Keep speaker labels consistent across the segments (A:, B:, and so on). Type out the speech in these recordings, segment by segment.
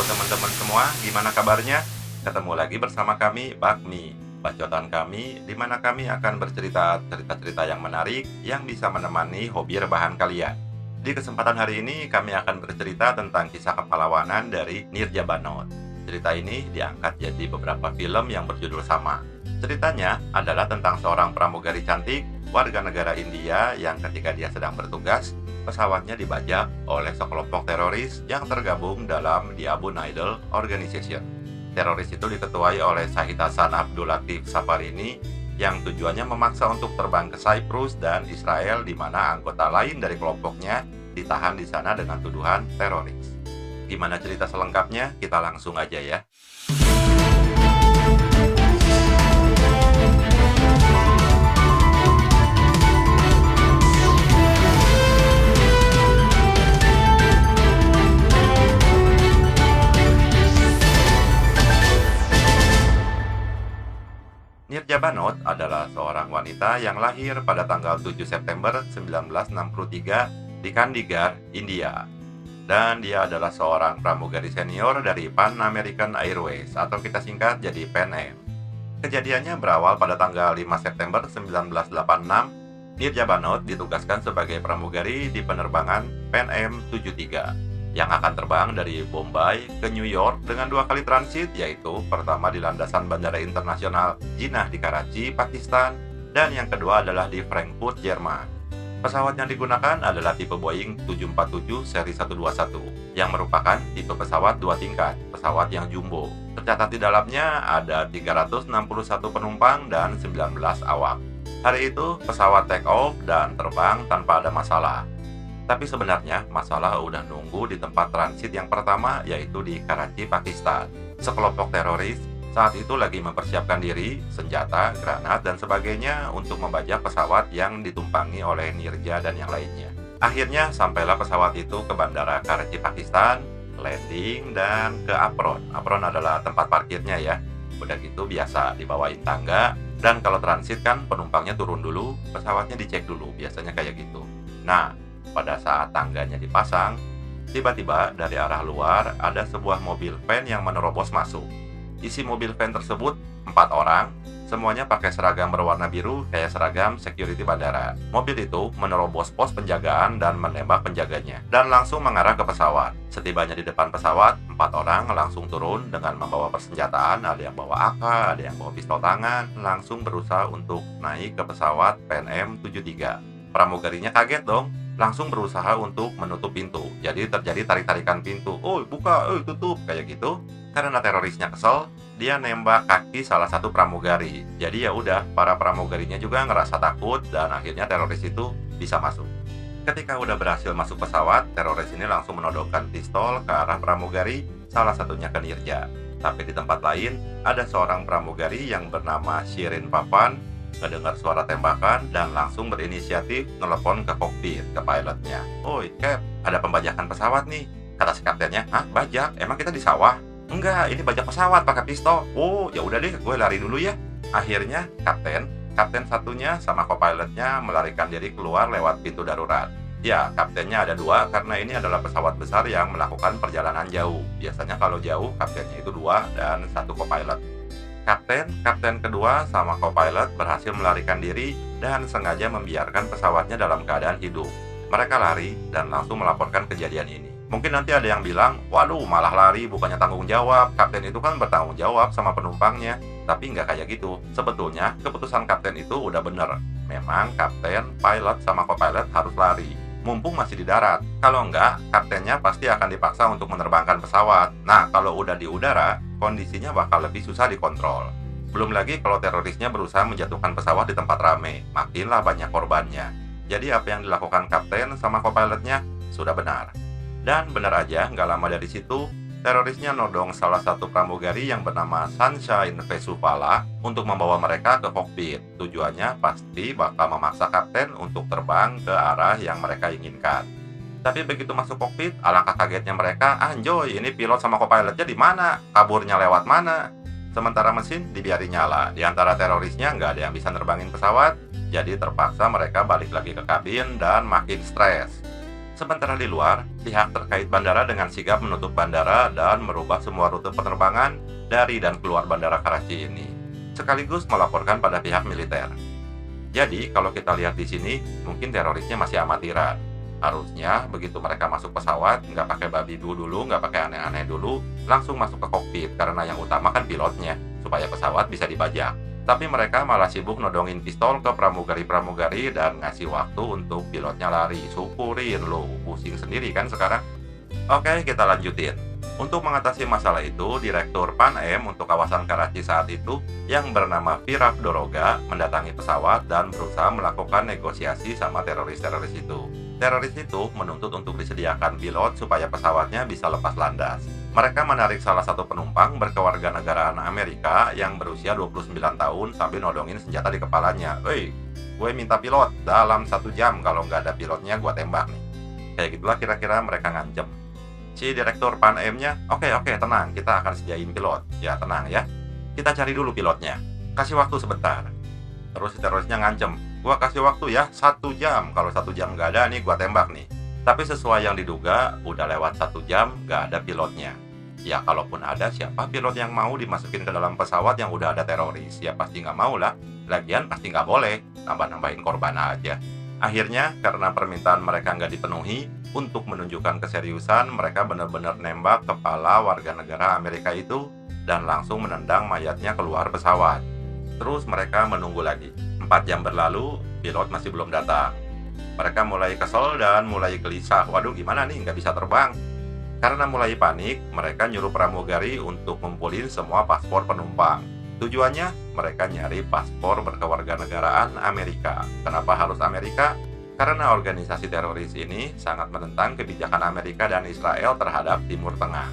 A: teman-teman semua, gimana kabarnya? Ketemu lagi bersama kami, Bakmi. Bacotan kami, di mana kami akan bercerita cerita-cerita yang menarik yang bisa menemani hobi rebahan kalian. Di kesempatan hari ini, kami akan bercerita tentang kisah kepahlawanan dari Nirjabanot. Cerita ini diangkat jadi beberapa film yang berjudul sama. Ceritanya adalah tentang seorang pramugari cantik, warga negara India yang ketika dia sedang bertugas, pesawatnya dibajak oleh sekelompok teroris yang tergabung dalam The Abu Nidal Organization. Teroris itu diketuai oleh Syahid Hasan Abdul Latif Safarini yang tujuannya memaksa untuk terbang ke Cyprus dan Israel, di mana anggota lain dari kelompoknya ditahan di sana dengan tuduhan teroris. Gimana cerita selengkapnya? Kita langsung aja ya. Nirjabanot adalah seorang wanita yang lahir pada tanggal 7 September 1963 di Chandigarh, India. Dan dia adalah seorang pramugari senior dari Pan American Airways atau kita singkat jadi Pan Am. Kejadiannya berawal pada tanggal 5 September 1986. Nirjabanot ditugaskan sebagai pramugari di penerbangan Pan Am 73 yang akan terbang dari Bombay ke New York dengan 2 kali transit, yaitu pertama di landasan Bandara Internasional Jinnah di Karachi, Pakistan, dan yang kedua adalah di Frankfurt, Jerman. Pesawat yang digunakan adalah tipe Boeing 747 seri 121 yang merupakan tipe pesawat 2 tingkat, pesawat yang jumbo. Tercatat di dalamnya ada 361 penumpang dan 19 awak. Hari itu pesawat take off dan terbang tanpa ada masalah. Tapi sebenarnya masalah udah nunggu di tempat transit yang pertama, yaitu di Karachi, Pakistan. Sekelompok teroris saat itu lagi mempersiapkan diri, senjata, granat, dan sebagainya untuk membajak pesawat yang ditumpangi oleh Nirja dan yang lainnya. Akhirnya sampailah pesawat itu ke bandara Karachi, Pakistan, landing, dan ke apron. Apron adalah tempat parkirnya ya. Udah gitu biasa dibawain tangga, dan kalau transit kan penumpangnya turun dulu, pesawatnya dicek dulu, biasanya kayak gitu. Nah, pada saat tangganya dipasang, tiba-tiba dari arah luar ada sebuah mobil van yang menerobos masuk. Isi mobil van tersebut 4 orang, semuanya pakai seragam berwarna biru kayak seragam security bandara. Mobil itu menerobos pos penjagaan dan menembak penjaganya, dan langsung mengarah ke pesawat. Setibanya di depan pesawat, 4 orang langsung turun dengan membawa persenjataan, ada yang bawa AK, ada yang bawa pistol tangan, langsung berusaha untuk naik ke pesawat Pan Am 73. Pramugarinya kaget dong, langsung berusaha untuk menutup pintu. Jadi terjadi tarik-tarikan pintu. Oh, buka, tutup, kayak gitu. Karena terorisnya kesel, dia nembak kaki salah satu pramugari. Jadi ya udah, para pramugarinya juga ngerasa takut dan akhirnya teroris itu bisa masuk. Ketika udah berhasil masuk pesawat, teroris ini langsung menodongkan pistol ke arah pramugari, salah satunya ke Nirja. Tapi di tempat lain, ada seorang pramugari yang bernama Shirin Papan ngedengar suara tembakan dan langsung berinisiatif telepon ke kokpit, ke pilotnya. "Oi, Cap, ada pembajakan pesawat nih." Kata si kaptennya, "Hah, bajak? Emang kita di sawah?" "Enggak, ini bajak pesawat pakai pistol." "Oh, ya udah deh, gue lari dulu ya." Akhirnya kapten satunya sama kopilotnya melarikan diri keluar lewat pintu darurat. Ya, kaptennya ada 2 karena ini adalah pesawat besar yang melakukan perjalanan jauh. Biasanya kalau jauh, kaptennya itu 2 dan 1 kopilot. Kapten kedua sama co-pilot berhasil melarikan diri dan sengaja membiarkan pesawatnya dalam keadaan hidup. Mereka lari dan langsung melaporkan kejadian ini. Mungkin nanti ada yang bilang, "Waduh, malah lari, bukannya tanggung jawab. Kapten itu kan bertanggung jawab sama penumpangnya." Tapi nggak kayak gitu. Sebetulnya keputusan kapten itu udah bener. Memang kapten, pilot, sama co-pilot harus lari, mumpung masih di darat. Kalau enggak, kaptennya pasti akan dipaksa untuk menerbangkan pesawat. Nah, kalau udah di udara, kondisinya bakal lebih susah dikontrol. Belum lagi kalau terorisnya berusaha menjatuhkan pesawat di tempat rame, makinlah banyak korbannya. Jadi apa yang dilakukan kapten sama co-pilotnya sudah benar. Dan benar aja, nggak lama dari situ, terorisnya nodong salah satu pramugari yang bernama Sunshine Vesupala untuk membawa mereka ke kokpit. Tujuannya pasti bakal memaksa kapten untuk terbang ke arah yang mereka inginkan. Tapi begitu masuk kokpit, alangkah kagetnya mereka, "Anjoy, ini pilot sama co-pilotnya di mana? Kaburnya lewat mana?" Sementara mesin dibiarin nyala. Di antara terorisnya nggak ada yang bisa nerbangin pesawat, jadi terpaksa mereka balik lagi ke kabin dan makin stres. Sementara di luar, Pihak terkait bandara dengan sigap menutup bandara dan merubah semua rute penerbangan dari dan keluar bandara Karachi ini, sekaligus melaporkan pada pihak militer. Jadi, kalau kita lihat di sini, mungkin terorisnya masih amatiran. Harusnya begitu mereka masuk pesawat, nggak pakai babi dulu, nggak pakai aneh-aneh dulu, langsung masuk ke kokpit, karena yang utama kan pilotnya, supaya pesawat bisa dibajak. Tapi mereka malah sibuk nodongin pistol ke pramugari-pramugari dan ngasih waktu untuk pilotnya lari. Syukurin lo, pusing sendiri kan sekarang. Oke, kita lanjutin. Untuk mengatasi masalah itu, Direktur Pan Am untuk kawasan Karachi saat itu yang bernama Firaq Doroga mendatangi pesawat dan berusaha melakukan negosiasi sama teroris-teroris itu. Teroris itu menuntut untuk disediakan pilot supaya pesawatnya bisa lepas landas. Mereka menarik salah satu penumpang berkewarganegaraan Amerika yang berusia 29 tahun sambil nodongin senjata di kepalanya. "Woi, gue minta pilot, dalam 1 jam kalau nggak ada pilotnya gue tembak nih." Kayak gitulah kira-kira mereka ngancem. Si Direktur Pan Am-nya, oke, tenang, kita akan sediain pilot. Ya, tenang ya. Kita cari dulu pilotnya. Kasih waktu sebentar. Terus si terorisnya ngancem, gua kasih waktu ya 1 jam. Kalau 1 jam nggak ada nih, gua tembak nih. Tapi sesuai yang diduga, udah lewat 1 jam, nggak ada pilotnya. Ya, kalaupun ada, siapa pilot yang mau dimasukin ke dalam pesawat yang udah ada teroris? Ya, pasti nggak mau lah. Lagian pasti nggak boleh. Nambah-nambahin korban aja. Akhirnya, karena permintaan mereka nggak dipenuhi, untuk menunjukkan keseriusan, mereka benar-benar nembak kepala warga negara Amerika itu dan langsung menendang mayatnya keluar pesawat. Terus mereka menunggu lagi. 4 jam berlalu, pilot masih belum datang. Mereka mulai kesel dan mulai gelisah. Waduh, gimana nih, nggak bisa terbang. Karena mulai panik, mereka nyuruh pramugari untuk ngumpulin semua paspor penumpang. Tujuannya, mereka nyari paspor berkewarganegaraan Amerika. Kenapa harus Amerika? Karena organisasi teroris ini sangat menentang kebijakan Amerika dan Israel terhadap Timur Tengah.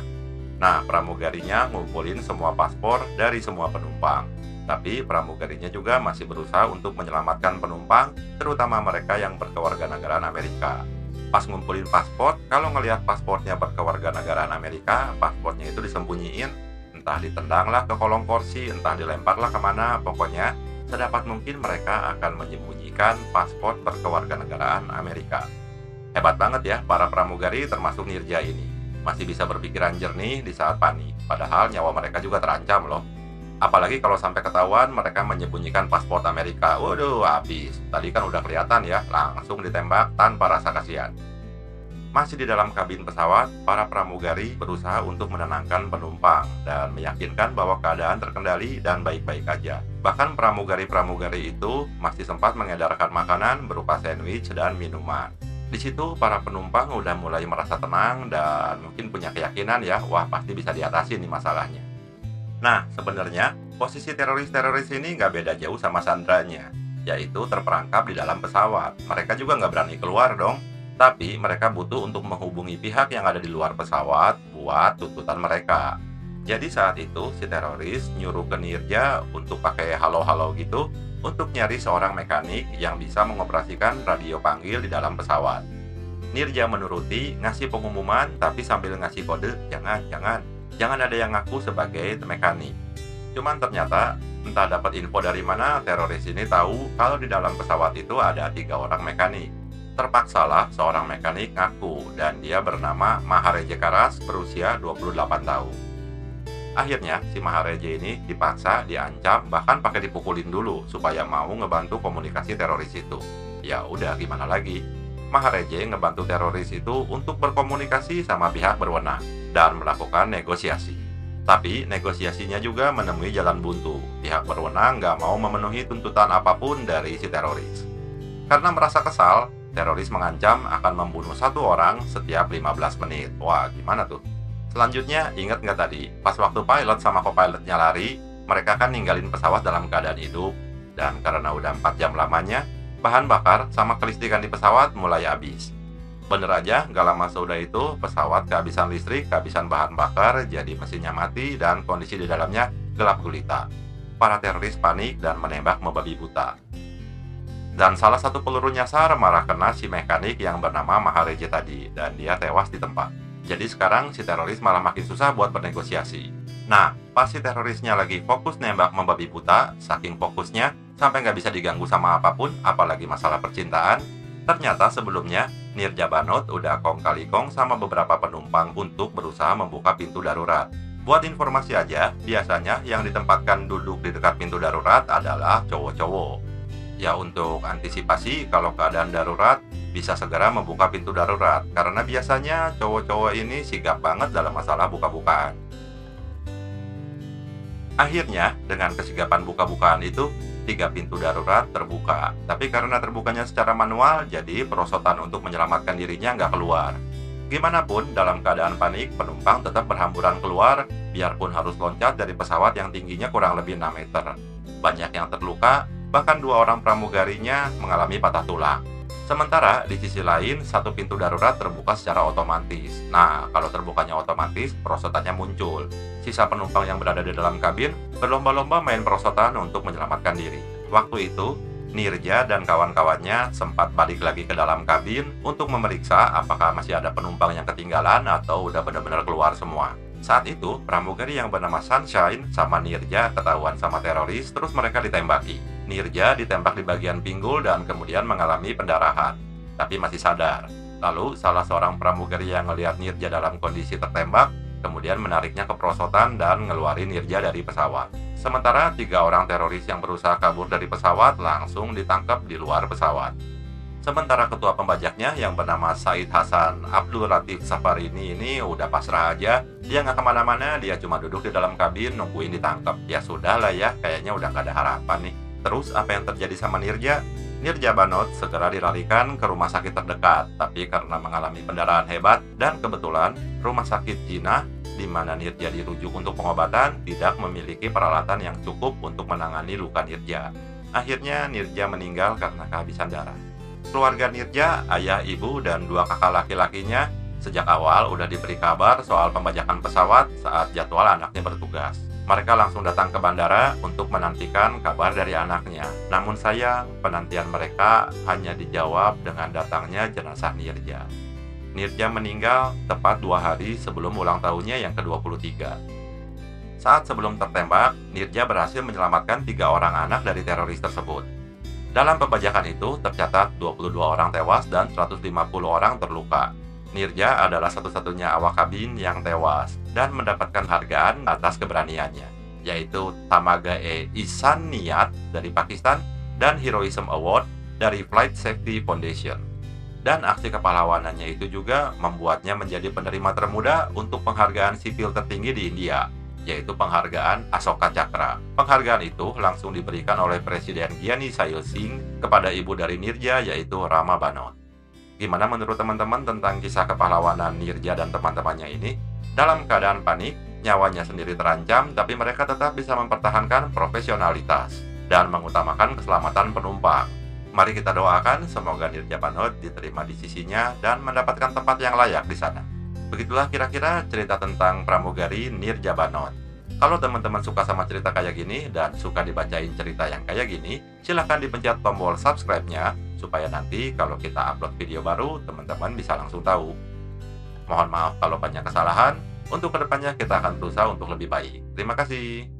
A: Nah, pramugarinya ngumpulin semua paspor dari semua penumpang. Tapi pramugarinya juga masih berusaha untuk menyelamatkan penumpang, terutama mereka yang berkewarganegaraan Amerika. Pas ngumpulin paspor, kalau ngelihat paspornya berkewarganegaraan Amerika, paspornya itu disembunyiin, entah ditendanglah ke kolong kursi, entah dilemparlah kemana, pokoknya sedapat mungkin mereka akan menyembunyikan paspor berkewarganegaraan Amerika. Hebat banget ya para pramugari termasuk Nirja ini. Masih bisa berpikiran jernih di saat panik, padahal nyawa mereka juga terancam loh. Apalagi kalau sampai ketahuan mereka menyembunyikan paspor Amerika. Waduh, habis. Tadi kan udah kelihatan ya, langsung ditembak tanpa rasa kasihan. Masih di dalam kabin pesawat, para pramugari berusaha untuk menenangkan penumpang dan meyakinkan bahwa keadaan terkendali dan baik-baik aja. Bahkan pramugari-pramugari itu masih sempat mengedarkan makanan berupa sandwich dan minuman. Di situ para penumpang udah mulai merasa tenang dan mungkin punya keyakinan ya, wah pasti bisa diatasi nih masalahnya. Nah, sebenarnya posisi teroris-teroris ini nggak beda jauh sama sandranya, yaitu terperangkap di dalam pesawat. Mereka juga nggak berani keluar dong. Tapi mereka butuh untuk menghubungi pihak yang ada di luar pesawat buat tuntutan mereka. Jadi saat itu si teroris nyuruh ke Nirja untuk pakai halo-halo gitu untuk nyari seorang mekanik yang bisa mengoperasikan radio panggil di dalam pesawat. Nirja menuruti, ngasih pengumuman tapi sambil ngasih kode, jangan ada yang ngaku sebagai mekanik. Cuman ternyata entah dapat info dari mana teroris ini tahu kalau di dalam pesawat itu ada 3 orang mekanik. Terpaksalah seorang mekanik ngaku dan dia bernama Mahareje Karas berusia 28 tahun. Akhirnya si Mahareje ini dipaksa, diancam, bahkan pakai dipukulin dulu supaya mau ngebantu komunikasi teroris itu. Ya udah gimana lagi. Mahareje ngebantu teroris itu untuk berkomunikasi sama pihak berwenang dan melakukan negosiasi. Tapi negosiasinya juga menemui jalan buntu. Pihak berwenang nggak mau memenuhi tuntutan apapun dari si teroris. Karena merasa kesal, teroris mengancam akan membunuh 1 orang setiap 15 menit. Wah, gimana tuh? Selanjutnya, ingat nggak tadi? Pas waktu pilot sama co-pilotnya lari, mereka kan ninggalin pesawat dalam keadaan hidup. Dan karena udah 4 jam lamanya, bahan bakar sama kelistrikan di pesawat mulai habis. Bener aja, nggak lama sudah itu, pesawat kehabisan listrik, kehabisan bahan bakar, jadi mesinnya mati, dan kondisi di dalamnya gelap gulita. Para teroris panik dan menembak membabi buta. Dan salah satu peluru nyasar malah kena si mekanik yang bernama Mahareje tadi, dan dia tewas di tempat. Jadi sekarang si teroris malah makin susah buat bernegosiasi. Nah, pas si terorisnya lagi fokus nembak membabi buta, saking fokusnya sampai nggak bisa diganggu sama apapun, apalagi masalah percintaan. Ternyata sebelumnya Nirjabanot udah kong kali kong sama beberapa penumpang untuk berusaha membuka pintu darurat. Buat informasi aja, biasanya yang ditempatkan duduk di dekat pintu darurat adalah cowok-cowok. Ya untuk antisipasi kalau keadaan darurat, bisa segera membuka pintu darurat karena biasanya cowok-cowok ini sigap banget dalam masalah buka-bukaan. Akhirnya, dengan kesigapan buka-bukaan itu, 3 pintu darurat terbuka. Tapi karena terbukanya secara manual, jadi perosotan untuk menyelamatkan dirinya nggak keluar. Gimana pun, dalam keadaan panik, penumpang tetap berhamburan keluar, biarpun harus loncat dari pesawat yang tingginya kurang lebih 6 meter. Banyak yang terluka, bahkan 2 orang pramugarinya mengalami patah tulang. Sementara di sisi lain, 1 pintu darurat terbuka secara otomatis. Nah, kalau terbukanya otomatis, perosotannya muncul. Sisa penumpang yang berada di dalam kabin berlomba-lomba main perosotan untuk menyelamatkan diri. Waktu itu, Nirja dan kawan-kawannya sempat balik lagi ke dalam kabin untuk memeriksa apakah masih ada penumpang yang ketinggalan atau udah benar-benar keluar semua. Saat itu, pramugari yang bernama Sunshine sama Nirja ketahuan sama teroris, terus mereka ditembaki. Nirja ditembak di bagian pinggul dan kemudian mengalami pendarahan, tapi masih sadar. Lalu, salah seorang pramugari yang melihat Nirja dalam kondisi tertembak, kemudian menariknya ke perosotan dan ngeluarin Nirja dari pesawat. Sementara 3 orang teroris yang berusaha kabur dari pesawat langsung ditangkap di luar pesawat. Sementara ketua pembajaknya yang bernama Said Hasan Abdul Latif Safarini ini udah pasrah aja. Dia nggak kemana-mana, dia cuma duduk di dalam kabin nungguin ditangkap. Ya sudah lah ya, kayaknya udah nggak ada harapan nih. Terus apa yang terjadi sama Nirja? Nirjabanot segera dilarikan ke rumah sakit terdekat, tapi karena mengalami pendarahan hebat dan kebetulan rumah sakit Jinnah di mana Nirja dirujuk untuk pengobatan tidak memiliki peralatan yang cukup untuk menangani luka Nirja. Akhirnya Nirja meninggal karena kehabisan darah. Keluarga Nirja, ayah, ibu, dan 2 kakak laki-lakinya sejak awal udah diberi kabar soal pembajakan pesawat saat jadwal anaknya bertugas. Mereka langsung datang ke bandara untuk menantikan kabar dari anaknya. Namun sayang, penantian mereka hanya dijawab dengan datangnya jenazah Nirja. Nirja meninggal tepat 2 hari sebelum ulang tahunnya yang ke-23. Saat sebelum tertembak, Nirja berhasil menyelamatkan 3 orang anak dari teroris tersebut. Dalam pembajakan itu tercatat 22 orang tewas dan 150 orang terluka. Nirja adalah satu-satunya awak kabin yang tewas dan mendapatkan hargaan atas keberaniannya, yaitu Tamaga-e-Ihsan Niat dari Pakistan dan Heroism Award dari Flight Safety Foundation. Dan aksi kepahlawanannya itu juga membuatnya menjadi penerima termuda untuk penghargaan sipil tertinggi di India, yaitu penghargaan Asoka Chakra. Penghargaan itu langsung diberikan oleh Presiden Gyani Sail Singh kepada ibu dari Nirja, yaitu Rama Banot. Gimana menurut teman-teman tentang kisah kepahlawanan Nirja dan teman-temannya ini? Dalam keadaan panik, nyawanya sendiri terancam, tapi mereka tetap bisa mempertahankan profesionalitas dan mengutamakan keselamatan penumpang. Mari kita doakan semoga Nirjabanot diterima di sisinya dan mendapatkan tempat yang layak di sana. Begitulah kira-kira cerita tentang pramugari Nirjabanot. Kalau teman-teman suka sama cerita kayak gini dan suka dibacain cerita yang kayak gini, silahkan dipencet tombol subscribe-nya supaya nanti kalau kita upload video baru, teman-teman bisa langsung tahu. Mohon maaf kalau banyak kesalahan, untuk kedepannya kita akan berusaha untuk lebih baik. Terima kasih.